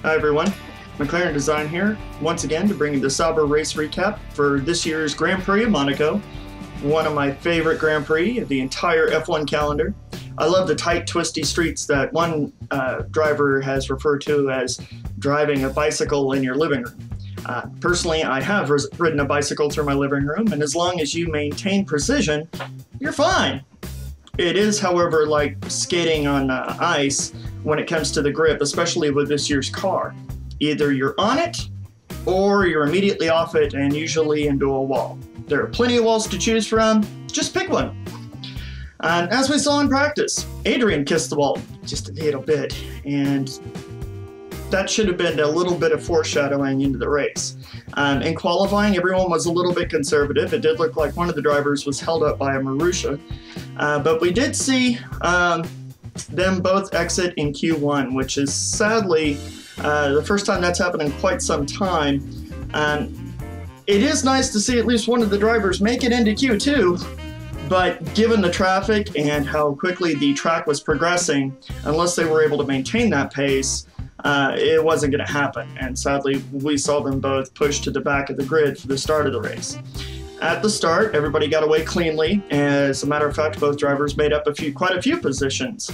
Hi everyone, McClaren Design here, once again to bring you the Sauber race recap for this year's Grand Prix of Monaco. One of my favorite Grand Prix of the entire F1 calendar. I love the tight, twisty streets that one driver has referred to as driving a bicycle in your living room. Personally, I have ridden a bicycle through my living room, and as long as you maintain precision, you're fine. It is, however, like skating on ice when it comes to the grip, especially with this year's car. Either you're on it, or you're immediately off it and usually into a wall. There are plenty of walls to choose from, just pick one. And as we saw in practice, Adrian kissed the wall just a little bit, and that should have been a little bit of foreshadowing into the race. In qualifying, everyone was a little bit conservative. It did look like one of the drivers was held up by a Marussia, but we did see them both exit in Q1, which is sadly the first time that's happened in quite some time. It is nice to see at least one of the drivers make it into Q2, but given the traffic and how quickly the track was progressing, unless they were able to maintain that pace, it wasn't going to happen, and sadly we saw them both pushed to the back of the grid for the start of the race. At the start, everybody got away cleanly. As a matter of fact, both drivers made up quite a few positions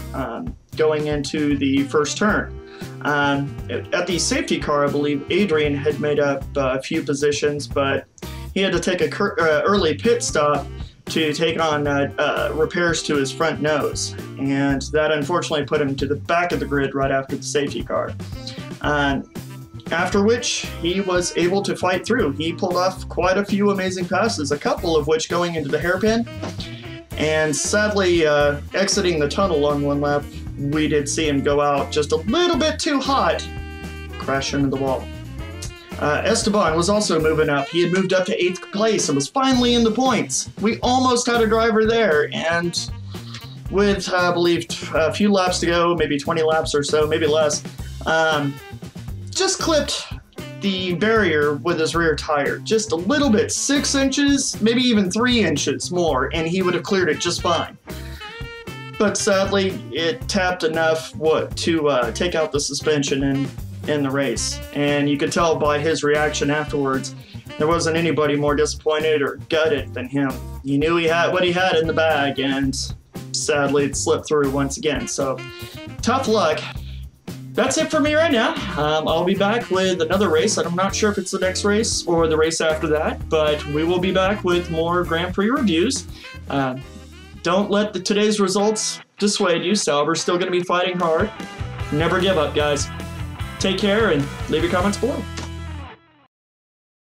going into the first turn. At the safety car, I believe Adrian had made up a few positions, but he had to take an early pit stop to take on repairs to his front nose, and that unfortunately put him to the back of the grid right after the safety car. After which he was able to fight through. He pulled off quite a few amazing passes, a couple of which going into the hairpin, and sadly exiting the tunnel on one lap, we did see him go out just a little bit too hot, crash into the wall. Esteban was also moving up. He had moved up to 8th place and was finally in the points. We almost had a driver there, and with, I believe, a few laps to go, maybe 20 laps or so, maybe less, just clipped the barrier with his rear tire. Just a little bit, 6 inches, maybe even 3 inches more, and he would have cleared it just fine. But sadly, it tapped enough to take out the suspension in the race, and you could tell by his reaction afterwards there wasn't anybody more disappointed or gutted than him. He knew he had what he had in the bag, and sadly it slipped through once again. So tough luck. That's it for me right now. I'll be back with another race. I'm not sure if it's the next race or the race after that, but we will be back with more Grand Prix reviews. Don't let today's results dissuade you. Sauber's still going to be fighting hard. Never give up, guys. Take care and leave your comments below.